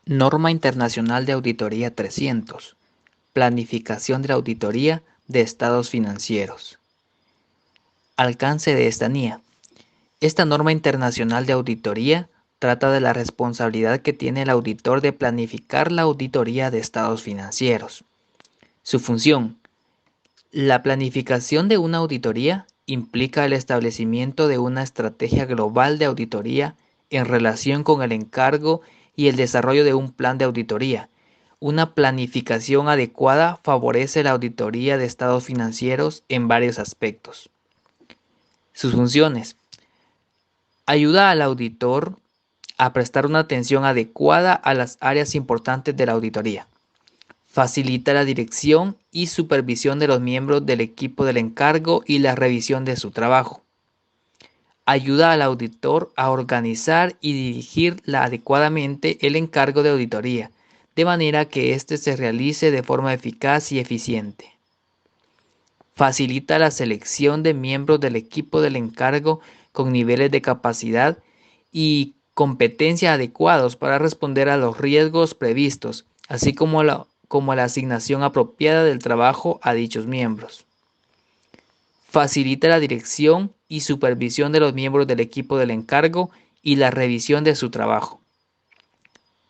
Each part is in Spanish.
Norma Internacional de Auditoría 300. Planificación de la auditoría de estados financieros. Alcance de esta NIA. Esta norma internacional de auditoría trata de la responsabilidad que tiene el auditor de planificar la auditoría de estados financieros. Su función. La planificación de una auditoría implica el establecimiento de una estrategia global de auditoría en relación con el encargo y el desarrollo de un plan de auditoría. Una planificación adecuada favorece la auditoría de estados financieros en varios aspectos. Sus funciones. Ayuda al auditor a prestar una atención adecuada a las áreas importantes de la auditoría. Facilita la dirección y supervisión de los miembros del equipo del encargo y la revisión de su trabajo. Ayuda al auditor a organizar y dirigir adecuadamente el encargo de auditoría, de manera que éste se realice de forma eficaz y eficiente. Facilita la selección de miembros del equipo del encargo con niveles de capacidad y competencia adecuados para responder a los riesgos previstos, así como la asignación apropiada del trabajo a dichos miembros. Facilita la dirección y supervisión de los miembros del equipo del encargo y la revisión de su trabajo.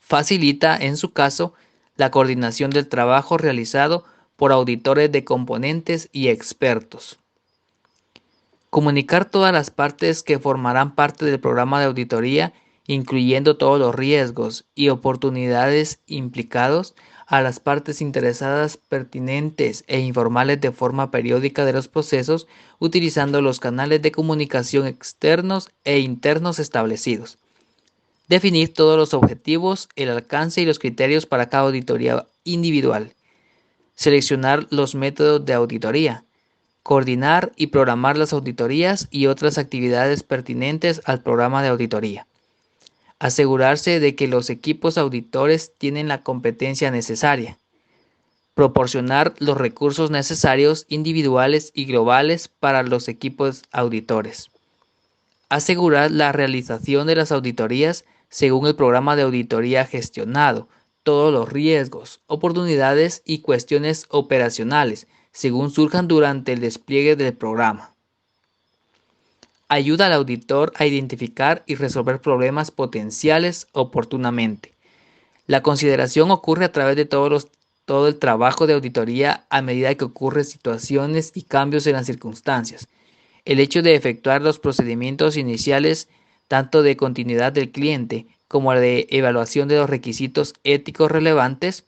Facilita, en su caso, la coordinación del trabajo realizado por auditores de componentes y expertos. Comunicar todas las partes que formarán parte del programa de auditoría, incluyendo todos los riesgos y oportunidades implicados, a las partes interesadas pertinentes e informales de forma periódica de los procesos, utilizando los canales de comunicación externos e internos establecidos. Definir todos los objetivos, el alcance y los criterios para cada auditoría individual. Seleccionar los métodos de auditoría. Coordinar y programar las auditorías y otras actividades pertinentes al programa de auditoría. Asegurarse de que los equipos auditores tienen la competencia necesaria. Proporcionar los recursos necesarios individuales y globales para los equipos auditores. Asegurar la realización de las auditorías según el programa de auditoría gestionado, todos los riesgos, oportunidades y cuestiones operacionales, según surjan durante el despliegue del programa. Ayuda al auditor a identificar y resolver problemas potenciales oportunamente. La consideración ocurre a través de todo el trabajo de auditoría a medida que ocurren situaciones y cambios en las circunstancias. El hecho de efectuar los procedimientos iniciales, tanto de continuidad del cliente como de evaluación de los requisitos éticos relevantes,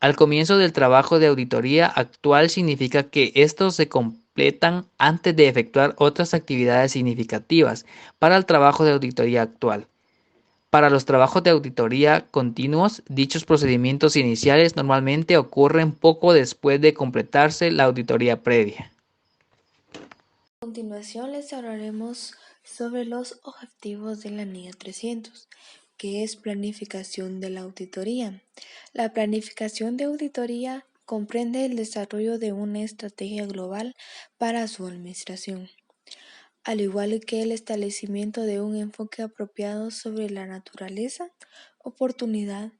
al comienzo del trabajo de auditoría actual significa que estos se completan antes de efectuar otras actividades significativas para el trabajo de auditoría actual. Para los trabajos de auditoría continuos, dichos procedimientos iniciales normalmente ocurren poco después de completarse la auditoría previa. A continuación les hablaremos sobre los objetivos de la NIA 300, que es planificación de la auditoría. La planificación de auditoría comprende el desarrollo de una estrategia global para su administración, al igual que el establecimiento de un enfoque apropiado sobre la naturaleza, oportunidad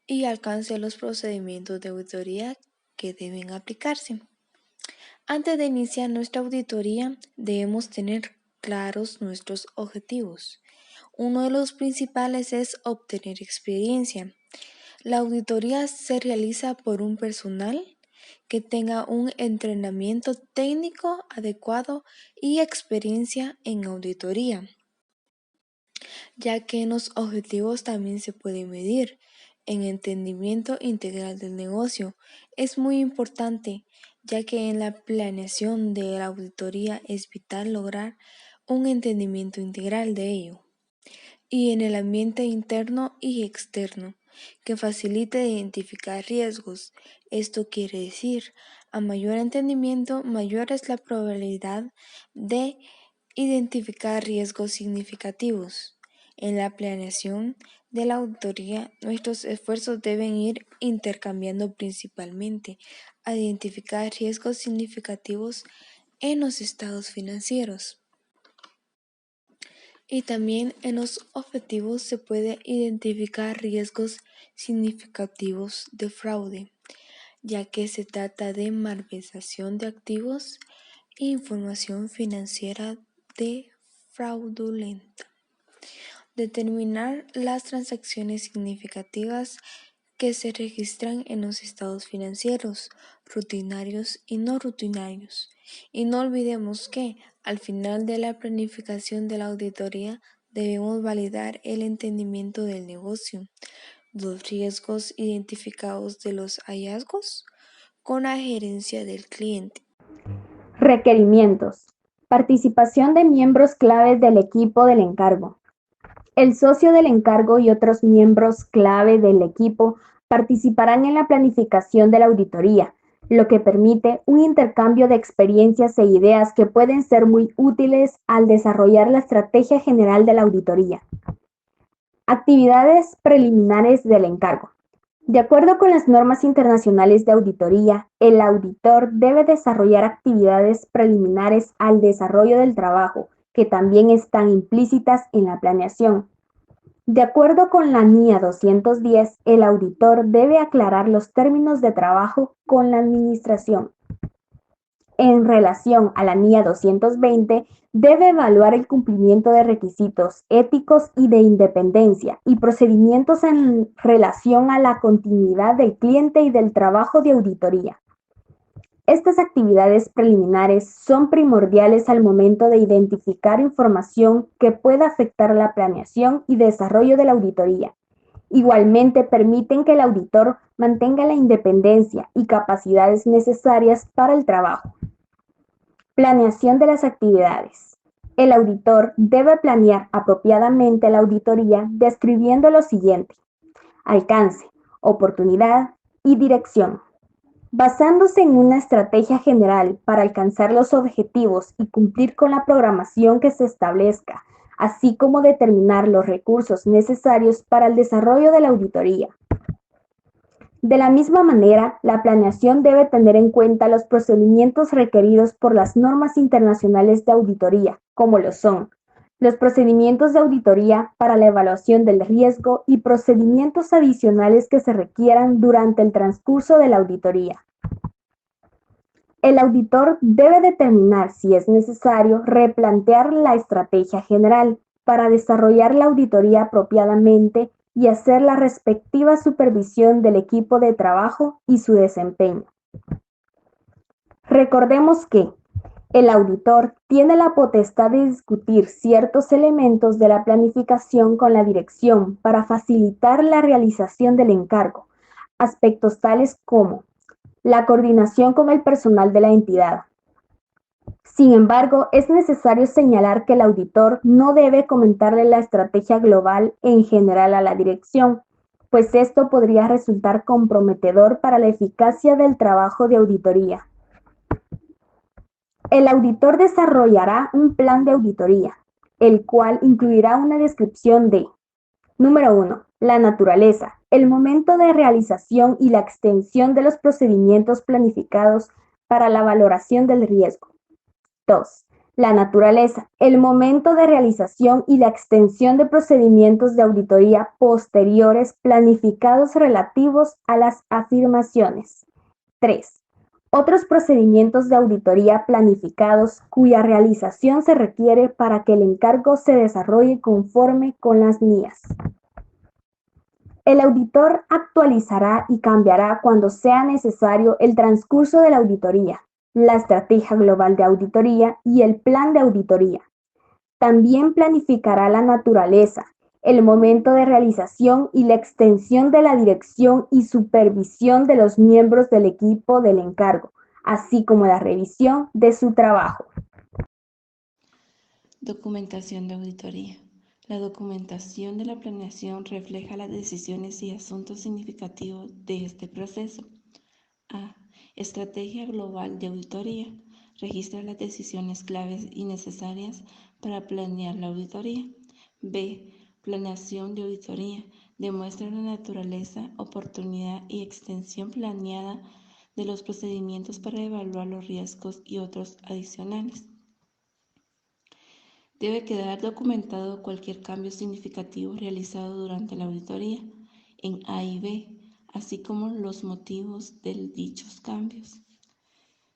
y alcance de los procedimientos de auditoría que deben aplicarse. Antes de iniciar nuestra auditoría, debemos tener claros nuestros objetivos. Uno de los principales es obtener experiencia. La auditoría se realiza por un personal que tenga un entrenamiento técnico adecuado y experiencia en auditoría, ya que en los objetivos también se puede medir. En entendimiento integral del negocio es muy importante, ya que en la planeación de la auditoría es vital lograr un entendimiento integral de ello. Y en el ambiente interno y externo, que facilite identificar riesgos. Esto quiere decir, a mayor entendimiento, mayor es la probabilidad de identificar riesgos significativos. En la planeación de la auditoría, nuestros esfuerzos deben ir intercambiando principalmente a identificar riesgos significativos en los estados financieros. Y también en los objetivos se puede identificar riesgos significativos de fraude, ya que se trata de malversación de activos e información financiera de fraudulenta. Determinar las transacciones significativas que se registran en los estados financieros, rutinarios y no rutinarios. Y no olvidemos que, al final de la planificación de la auditoría, debemos validar el entendimiento del negocio, los riesgos identificados de los hallazgos, con la gerencia del cliente. Requerimientos. Participación de miembros claves del equipo del encargo. El socio del encargo y otros miembros clave del equipo participarán en la planificación de la auditoría, lo que permite un intercambio de experiencias e ideas que pueden ser muy útiles al desarrollar la estrategia general de la auditoría. Actividades preliminares del encargo. De acuerdo con las normas internacionales de auditoría, el auditor debe desarrollar actividades preliminares al desarrollo del trabajo, que también están implícitas en la planeación. De acuerdo con la NIA 210, el auditor debe aclarar los términos de trabajo con la administración. En relación a la NIA 220, debe evaluar el cumplimiento de requisitos éticos y de independencia y procedimientos en relación a la continuidad del cliente y del trabajo de auditoría. Estas actividades preliminares son primordiales al momento de identificar información que pueda afectar la planeación y desarrollo de la auditoría. Igualmente permiten que el auditor mantenga la independencia y capacidades necesarias para el trabajo. Planeación de las actividades. El auditor debe planear apropiadamente la auditoría describiendo lo siguiente: alcance, oportunidad y dirección. Basándose en una estrategia general para alcanzar los objetivos y cumplir con la programación que se establezca, así como determinar los recursos necesarios para el desarrollo de la auditoría. De la misma manera, la planeación debe tener en cuenta los procedimientos requeridos por las normas internacionales de auditoría, como lo son los procedimientos de auditoría para la evaluación del riesgo y procedimientos adicionales que se requieran durante el transcurso de la auditoría. El auditor debe determinar si es necesario replantear la estrategia general para desarrollar la auditoría apropiadamente y hacer la respectiva supervisión del equipo de trabajo y su desempeño. Recordemos que el auditor tiene la potestad de discutir ciertos elementos de la planificación con la dirección para facilitar la realización del encargo, aspectos tales como la coordinación con el personal de la entidad. Sin embargo, es necesario señalar que el auditor no debe comentarle la estrategia global en general a la dirección, pues esto podría resultar comprometedor para la eficacia del trabajo de auditoría. El auditor desarrollará un plan de auditoría, el cual incluirá una descripción de: número 1. La naturaleza, el momento de realización y la extensión de los procedimientos planificados para la valoración del riesgo. 2. La naturaleza, el momento de realización y la extensión de procedimientos de auditoría posteriores planificados relativos a las afirmaciones. 3. Otros procedimientos de auditoría planificados cuya realización se requiere para que el encargo se desarrolle conforme con las NIAs. El auditor actualizará y cambiará cuando sea necesario el transcurso de la auditoría, la estrategia global de auditoría y el plan de auditoría. También planificará la naturaleza, el momento de realización y la extensión de la dirección y supervisión de los miembros del equipo del encargo, así como la revisión de su trabajo. Documentación de auditoría. La documentación de la planeación refleja las decisiones y asuntos significativos de este proceso. A. Estrategia global de auditoría. Registra las decisiones claves y necesarias para planear la auditoría. B. Planeación de auditoría. Demuestra la naturaleza, oportunidad y extensión planeada de los procedimientos para evaluar los riesgos y otros adicionales. Debe quedar documentado cualquier cambio significativo realizado durante la auditoría en A y B, así como los motivos de dichos cambios.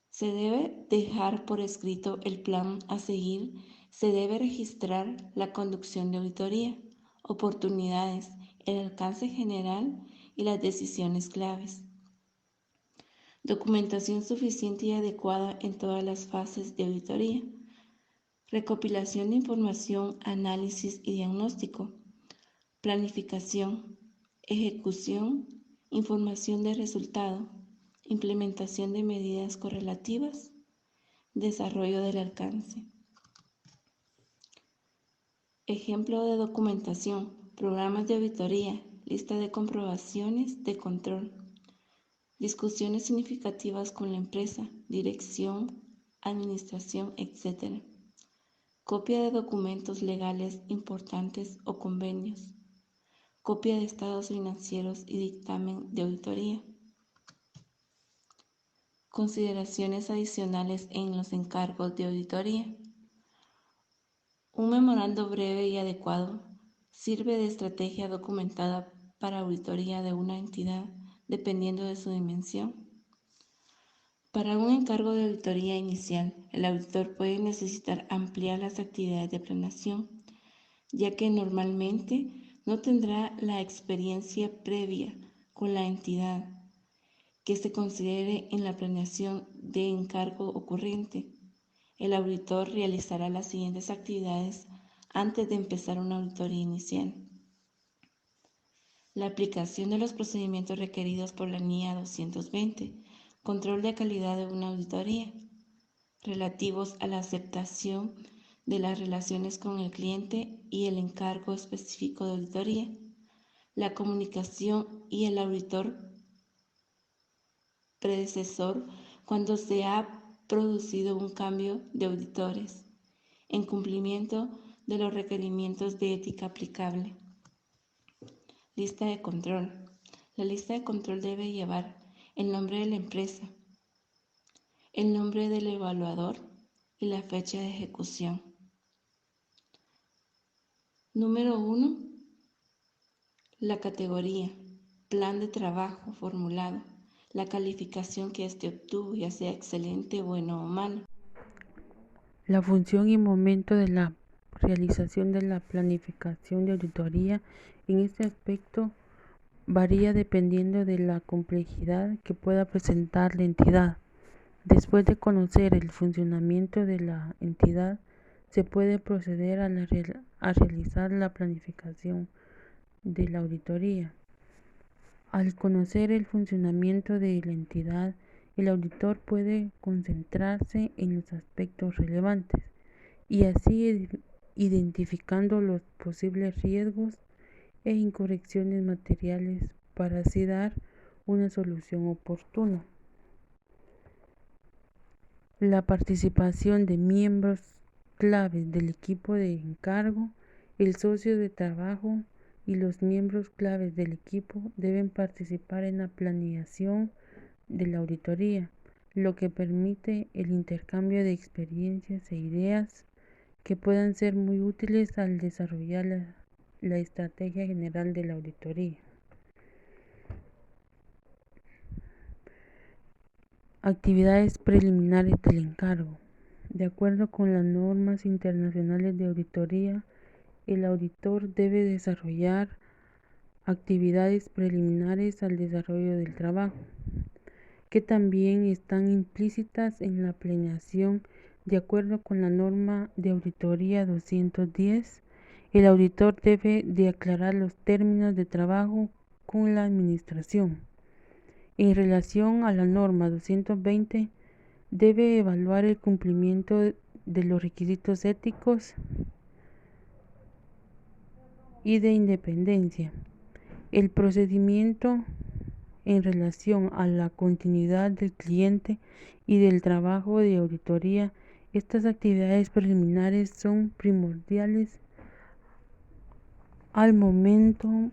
Se debe dejar por escrito el plan a seguir, se debe registrar la conducción de auditoría, oportunidades, el alcance general y las decisiones claves. Documentación suficiente y adecuada en todas las fases de auditoría. Recopilación de información, análisis y diagnóstico. Planificación, ejecución, información de resultado, implementación de medidas correlativas, desarrollo del alcance. Ejemplo de documentación, programas de auditoría, lista de comprobaciones de control, discusiones significativas con la empresa, dirección, administración, etc. Copia de documentos legales importantes o convenios. Copia de estados financieros y dictamen de auditoría. Consideraciones adicionales en los encargos de auditoría. Un memorando breve y adecuado sirve de estrategia documentada para auditoría de una entidad dependiendo de su dimensión. Para un encargo de auditoría inicial, el auditor puede necesitar ampliar las actividades de planeación, ya que normalmente no tendrá la experiencia previa con la entidad que se considere en la planeación de encargo ocurrente. El auditor realizará las siguientes actividades antes de empezar una auditoría inicial. La aplicación de los procedimientos requeridos por la NIA 220, control de calidad de una auditoría, relativos a la aceptación de las relaciones con el cliente y el encargo específico de auditoría, la comunicación y el auditor predecesor cuando se ha producido un cambio de auditores, en cumplimiento de los requerimientos de ética aplicable. Lista de control. La lista de control debe llevar el nombre de la empresa, el nombre del evaluador y la fecha de ejecución. Número 1. La categoría, plan de trabajo formulado, la calificación que éste obtuvo, ya sea excelente, bueno o malo. La función y momento de la realización de la planificación de auditoría en este aspecto varía dependiendo de la complejidad que pueda presentar la entidad. Después de conocer el funcionamiento de la entidad, se puede proceder a realizar la planificación de la auditoría. Al conocer el funcionamiento de la entidad, el auditor puede concentrarse en los aspectos relevantes y así identificando los posibles riesgos e incorrecciones materiales para así dar una solución oportuna. La participación de miembros claves del equipo de encargo, el socio de trabajo y los miembros claves del equipo deben participar en la planeación de la auditoría, lo que permite el intercambio de experiencias e ideas que puedan ser muy útiles al desarrollar la estrategia general de la auditoría. Actividades preliminares del encargo. De acuerdo con las normas internacionales de auditoría, el auditor debe desarrollar actividades preliminares al desarrollo del trabajo, que también están implícitas en la planeación. De acuerdo con la norma de auditoría 210, el auditor debe de aclarar los términos de trabajo con la administración. En relación a la norma 220, debe evaluar el cumplimiento de los requisitos éticos y de independencia. El procedimiento en relación a la continuidad del cliente y del trabajo de auditoría. Estas actividades preliminares son primordiales al momento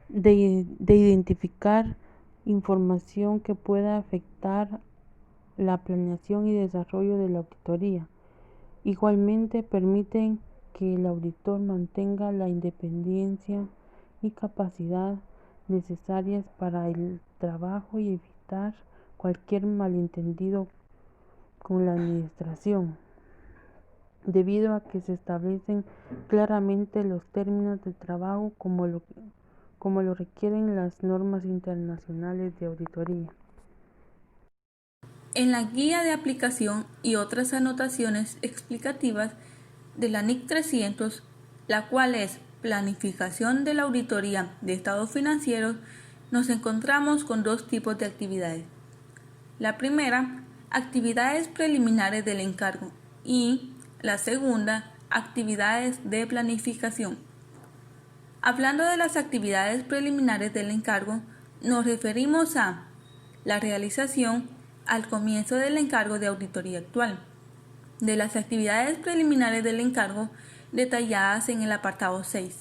de identificar información que pueda afectar la planeación y desarrollo de la auditoría. Igualmente permiten que el auditor mantenga la independencia y capacidad necesarias para el trabajo y evitar cualquier malentendido con la administración, debido a que se establecen claramente los términos de trabajo como lo requieren las normas internacionales de auditoría. En la guía de aplicación y otras anotaciones explicativas de la NIC 300, la cual es Planificación de la Auditoría de Estados Financieros, nos encontramos con dos tipos de actividades. La primera, actividades preliminares del encargo, y la segunda, actividades de planificación. Hablando de las actividades preliminares del encargo, nos referimos a la realización al comienzo del encargo de auditoría actual, de las actividades preliminares del encargo detalladas en el apartado 6.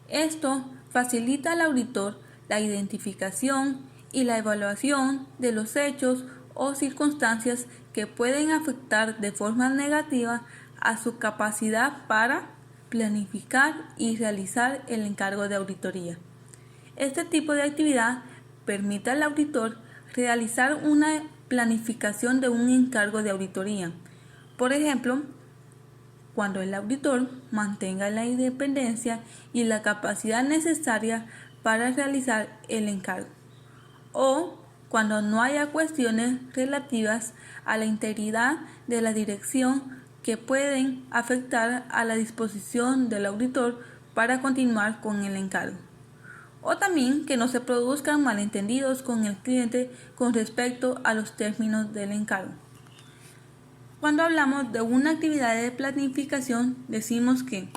Esto facilita al auditor la identificación y la evaluación de los hechos o circunstancias que pueden afectar de forma negativa a su capacidad para planificar y realizar el encargo de auditoría. Este tipo de actividad permite al auditor realizar una planificación de un encargo de auditoría. Por ejemplo, cuando el auditor mantenga la independencia y la capacidad necesaria para realizar el encargo, o cuando no haya cuestiones relativas a la integridad de la dirección que pueden afectar a la disposición del auditor para continuar con el encargo, o también que no se produzcan malentendidos con el cliente con respecto a los términos del encargo. Cuando hablamos de una actividad de planificación, decimos que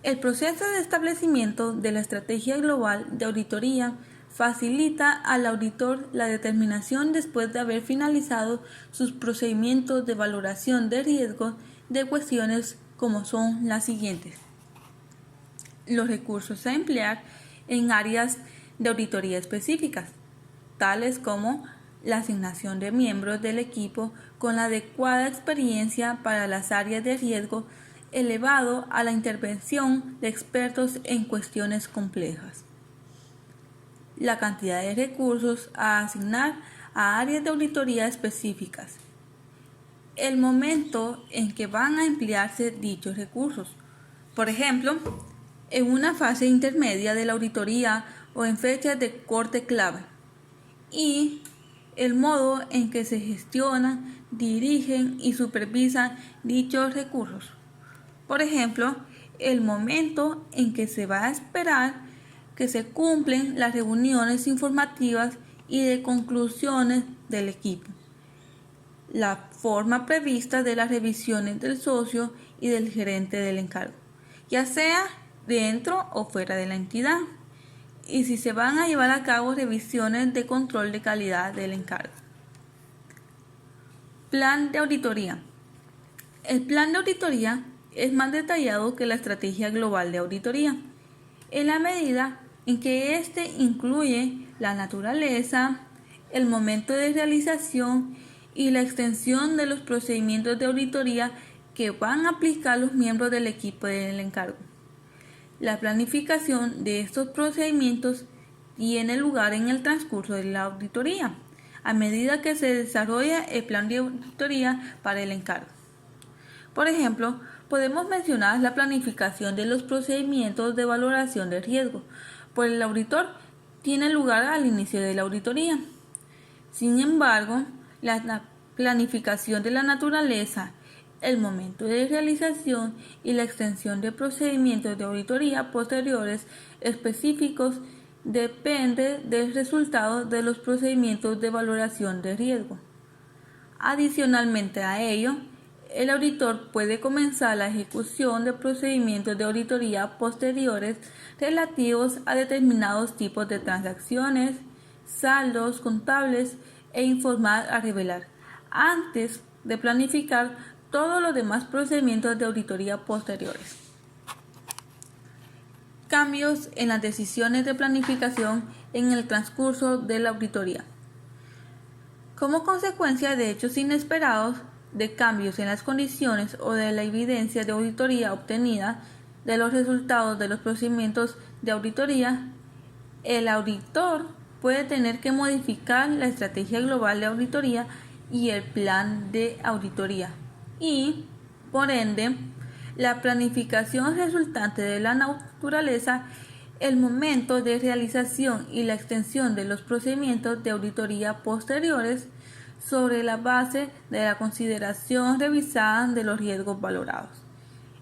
el proceso de establecimiento de la estrategia global de auditoría facilita al auditor la determinación después de haber finalizado sus procedimientos de valoración de riesgo de cuestiones como son las siguientes: los recursos a emplear en áreas de auditoría específicas, tales como la asignación de miembros del equipo con la adecuada experiencia para las áreas de riesgo elevado a la intervención de expertos en cuestiones complejas, la cantidad de recursos a asignar a áreas de auditoría específicas, el momento en que van a emplearse dichos recursos, por ejemplo, en una fase intermedia de la auditoría o en fechas de corte clave, y el modo en que se gestionan, dirigen y supervisan dichos recursos. Por ejemplo, el momento en que se va a esperar que se cumplen las reuniones informativas y de conclusiones del equipo, la forma prevista de las revisiones del socio y del gerente del encargo, ya sea dentro o fuera de la entidad, y si se van a llevar a cabo revisiones de control de calidad del encargo. Plan de auditoría. El plan de auditoría es más detallado que la estrategia global de auditoría, en la medida en que éste incluye la naturaleza, el momento de realización y la extensión de los procedimientos de auditoría que van a aplicar los miembros del equipo del encargo. La planificación de estos procedimientos tiene lugar en el transcurso de la auditoría, a medida que se desarrolla el plan de auditoría para el encargo. Por ejemplo, podemos mencionar la planificación de los procedimientos de valoración de riesgo por el auditor tiene lugar al inicio de la auditoría. Sin embargo, la planificación de la naturaleza, el momento de realización y la extensión de procedimientos de auditoría posteriores específicos depende del resultado de los procedimientos de valoración de riesgo. Adicionalmente a ello, el auditor puede comenzar la ejecución de procedimientos de auditoría posteriores relativos a determinados tipos de transacciones, saldos contables e informar a revelar, antes de planificar todos los demás procedimientos de auditoría posteriores. Cambios en las decisiones de planificación en el transcurso de la auditoría. Como consecuencia de hechos inesperados, de cambios en las condiciones o de la evidencia de auditoría obtenida de los resultados de los procedimientos de auditoría, el auditor puede tener que modificar la estrategia global de auditoría y el plan de auditoría y, por ende, la planificación resultante de la naturaleza, el momento de realización y la extensión de los procedimientos de auditoría posteriores sobre la base de la consideración revisada de los riesgos valorados.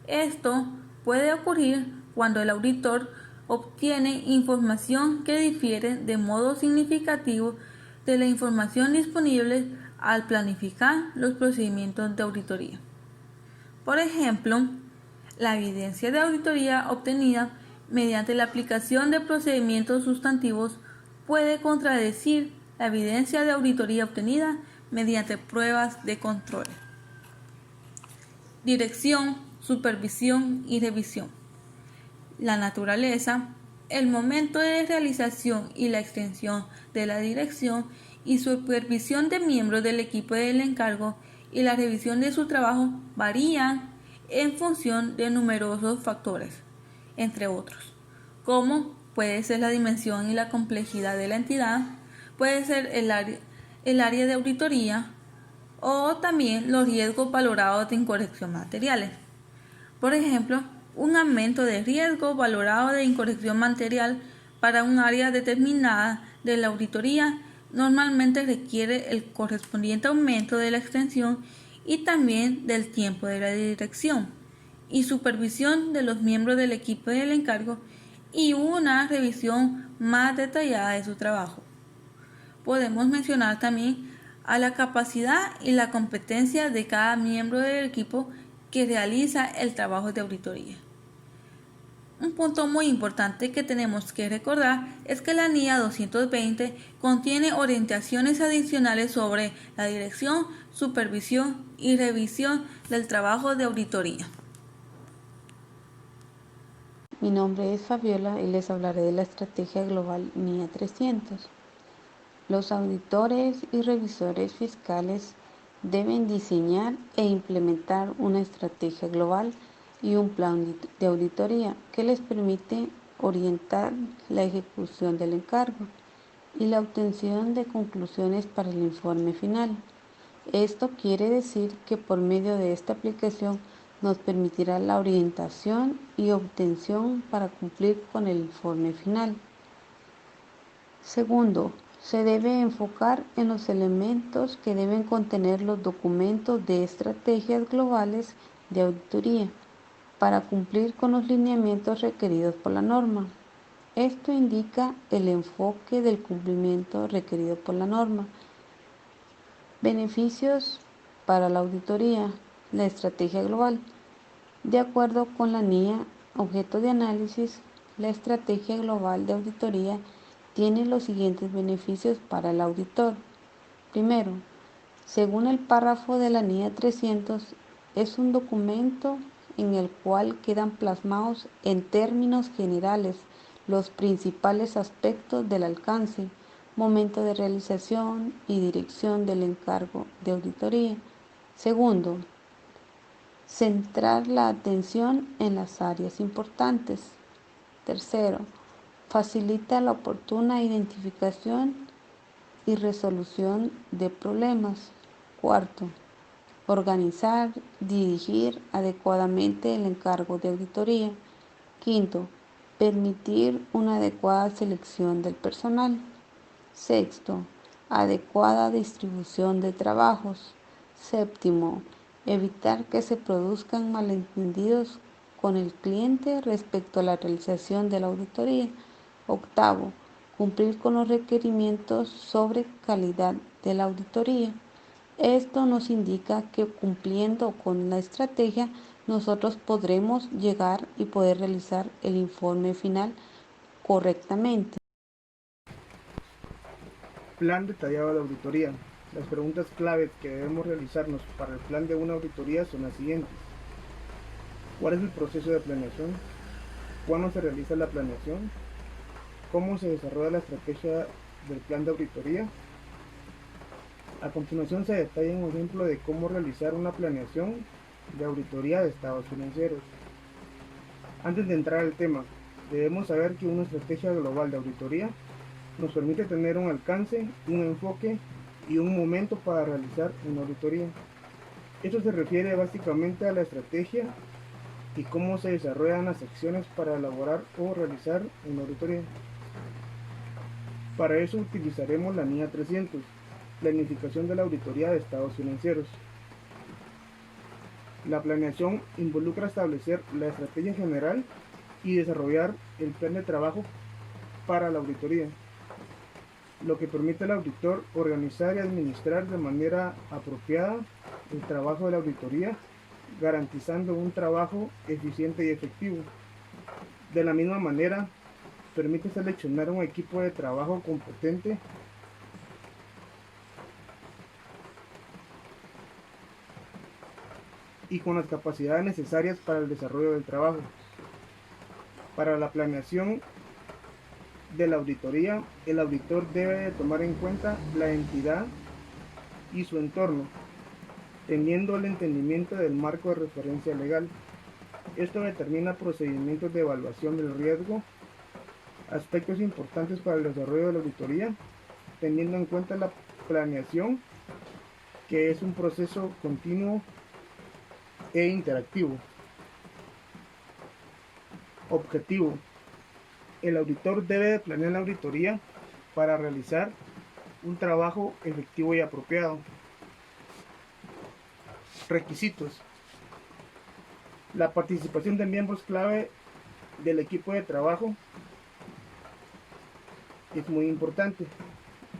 Esto puede ocurrir cuando el auditor obtiene información que difiere de modo significativo de la información disponible al planificar los procedimientos de auditoría. Por ejemplo, la evidencia de auditoría obtenida mediante la aplicación de procedimientos sustantivos puede contradecir la evidencia de auditoría obtenida mediante pruebas de control. Dirección, supervisión y revisión. La naturaleza, el momento de realización y la extensión de la dirección y supervisión de miembros del equipo del encargo y la revisión de su trabajo varían en función de numerosos factores, entre otros, como puede ser la dimensión y la complejidad de la entidad, puede ser el área de auditoría o también los riesgos valorados de incorrección materiales. Por ejemplo, un aumento de riesgo valorado de incorrección material para un área determinada de la auditoría normalmente requiere el correspondiente aumento de la extensión y también del tiempo de la dirección y supervisión de los miembros del equipo del encargo y una revisión más detallada de su trabajo. Podemos mencionar también a la capacidad y la competencia de cada miembro del equipo que realiza el trabajo de auditoría. Un punto muy importante que tenemos que recordar es que la NIA 220 contiene orientaciones adicionales sobre la dirección, supervisión y revisión del trabajo de auditoría. Mi nombre es Fabiola y les hablaré de la estrategia global NIA 300. Los auditores y revisores fiscales deben diseñar e implementar una estrategia global y un plan de auditoría que les permite orientar la ejecución del encargo y la obtención de conclusiones para el informe final. Esto quiere decir que por medio de esta aplicación nos permitirá la orientación y obtención para cumplir con el informe final. Segundo, se debe enfocar en los elementos que deben contener los documentos de estrategias globales de auditoría para cumplir con los lineamientos requeridos por la norma. Esto indica el enfoque del cumplimiento requerido por la norma. Beneficios para la auditoría. La estrategia global. De acuerdo con la NIA, objeto de análisis, la estrategia global de auditoría tiene los siguientes beneficios para el auditor. Primero, según el párrafo de la NIA 300, es un documento en el cual quedan plasmados en términos generales los principales aspectos del alcance, momento de realización y dirección del encargo de auditoría. Segundo, centrar la atención en las áreas importantes. Tercero, facilita la oportuna identificación y resolución de problemas. Cuarto, organizar, dirigir adecuadamente el encargo de auditoría. Quinto, permitir una adecuada selección del personal. Sexto, adecuada distribución de trabajos. Séptimo, evitar que se produzcan malentendidos con el cliente respecto a la realización de la auditoría. Octavo, cumplir con los requerimientos sobre calidad de la auditoría. Esto nos indica que cumpliendo con la estrategia, nosotros podremos llegar y poder realizar el informe final correctamente. Plan detallado de auditoría. Las preguntas claves que debemos realizarnos para el plan de una auditoría son las siguientes. ¿Cuál es el proceso de planeación? ¿Cuándo se realiza la planeación? ¿Cómo se desarrolla la estrategia del plan de auditoría? A continuación se detalla un ejemplo de cómo realizar una planeación de auditoría de estados financieros. Antes de entrar al tema, debemos saber que una estrategia global de auditoría nos permite tener un alcance, un enfoque y un momento para realizar una auditoría. Esto se refiere básicamente a la estrategia y cómo se desarrollan las acciones para elaborar o realizar una auditoría. Para eso utilizaremos la NIA 300, planificación de la auditoría de estados financieros. La planeación involucra establecer la estrategia general y desarrollar el plan de trabajo para la auditoría, lo que permite al auditor organizar y administrar de manera apropiada el trabajo de la auditoría, garantizando un trabajo eficiente y efectivo. De la misma manera, permite seleccionar un equipo de trabajo competente y con las capacidades necesarias para el desarrollo del trabajo. Para la planeación de la auditoría, el auditor debe de tomar en cuenta la entidad y su entorno, teniendo el entendimiento del marco de referencia legal. Esto determina procedimientos de evaluación del riesgo, aspectos importantes para el desarrollo de la auditoría, teniendo en cuenta la planeación, que es un proceso continuo e interactivo. Objetivo: el auditor debe de planear la auditoría para realizar un trabajo efectivo y apropiado. Requisitos: la participación de miembros clave del equipo de trabajo es muy importante,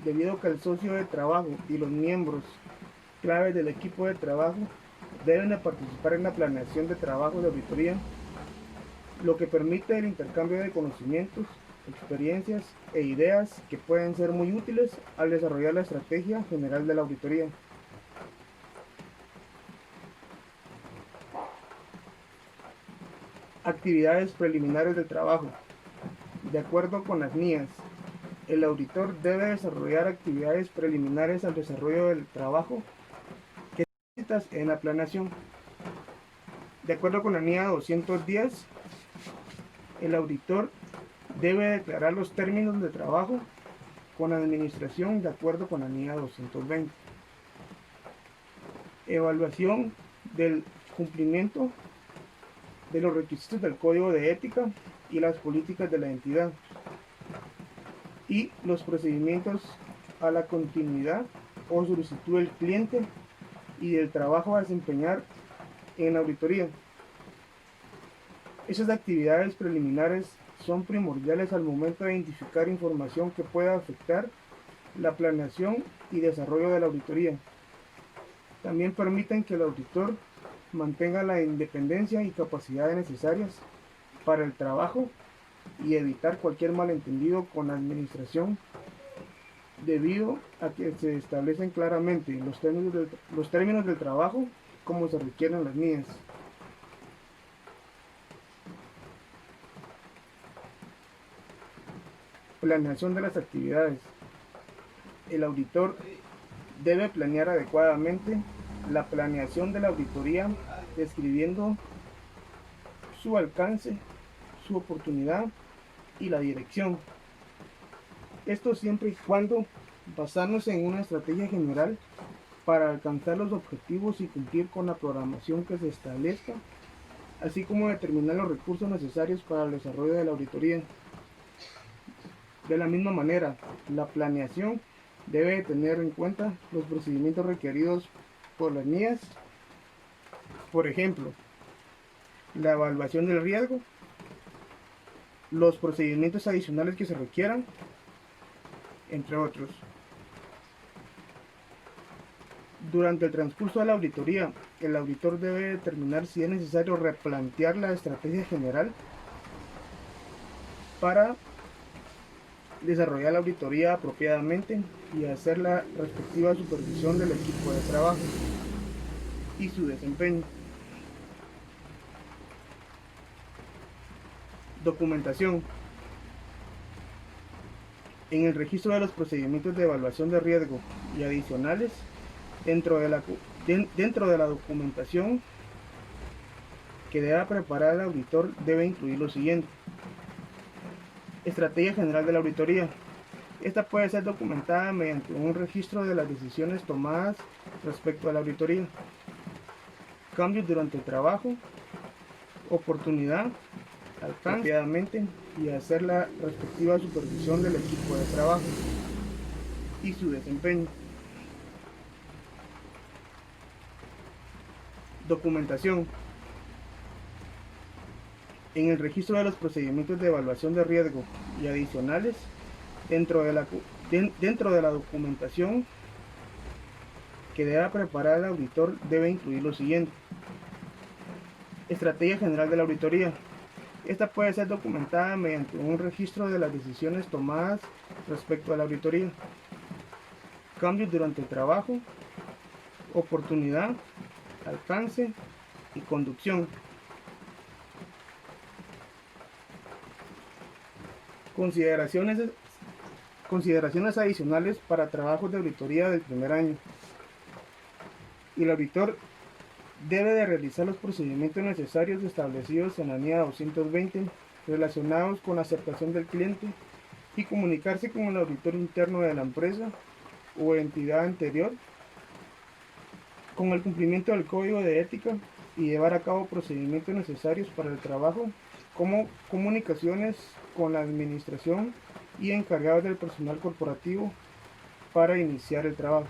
debido a que el socio de trabajo y los miembros clave del equipo de trabajo deben de participar en la planeación de trabajo de auditoría, lo que permite el intercambio de conocimientos, experiencias e ideas que pueden ser muy útiles al desarrollar la estrategia general de la auditoría. Actividades preliminares del trabajo. De acuerdo con las NIAs, el auditor debe desarrollar actividades preliminares al desarrollo del trabajo que necesitas en la planeación. De acuerdo con la NIA 210, el auditor debe declarar los términos de trabajo con la administración de acuerdo con la NIA 220. Evaluación del cumplimiento de los requisitos del Código de Ética y las políticas de la entidad, y los procedimientos a la continuidad o solicitud del cliente y del trabajo a desempeñar en la auditoría. Esas actividades preliminares son primordiales al momento de identificar información que pueda afectar la planeación y desarrollo de la auditoría. También permiten que el auditor mantenga la independencia y capacidades necesarias para el trabajo y evitar cualquier malentendido con la administración, debido a que se establecen claramente los términos del trabajo como se requieren las NIAs. Planeación de las actividades. El auditor debe planear adecuadamente la planeación de la auditoría, describiendo su alcance, su oportunidad y la dirección. Esto siempre y cuando basarnos en una estrategia general para alcanzar los objetivos y cumplir con la programación que se establezca, así como determinar los recursos necesarios para el desarrollo de la auditoría. De la misma manera, la planeación debe tener en cuenta los procedimientos requeridos por las NIAs, por ejemplo, la evaluación del riesgo, los procedimientos adicionales que se requieran, entre otros. Durante el transcurso de la auditoría, el auditor debe determinar si es necesario replantear la estrategia general para desarrollar la auditoría apropiadamente y hacer la respectiva supervisión del equipo de trabajo y su desempeño. Documentación. En el registro de los procedimientos de evaluación de riesgo y adicionales Dentro de la documentación que deba preparar el auditor debe incluir lo siguiente: estrategia general de la auditoría. Esta puede ser documentada mediante un registro de las decisiones tomadas respecto a la auditoría, cambios durante el trabajo, oportunidad, alcance apropiadamente y hacer la respectiva supervisión del equipo de trabajo y su desempeño. Documentación. En el registro de los procedimientos de evaluación de riesgo y adicionales, dentro de la documentación que deba preparar el auditor debe incluir lo siguiente: estrategia general de la auditoría. Esta puede ser documentada mediante un registro de las decisiones tomadas respecto a la auditoría, cambios durante el trabajo, oportunidad, alcance y conducción. Consideraciones adicionales para trabajos de auditoría del primer año. El auditor debe de realizar los procedimientos necesarios establecidos en la NIA 220 relacionados con la aceptación del cliente y comunicarse con el auditor interno de la empresa o entidad anterior con el cumplimiento del código de ética y llevar a cabo procedimientos necesarios para el trabajo, como comunicaciones con la administración y encargados del personal corporativo para iniciar el trabajo.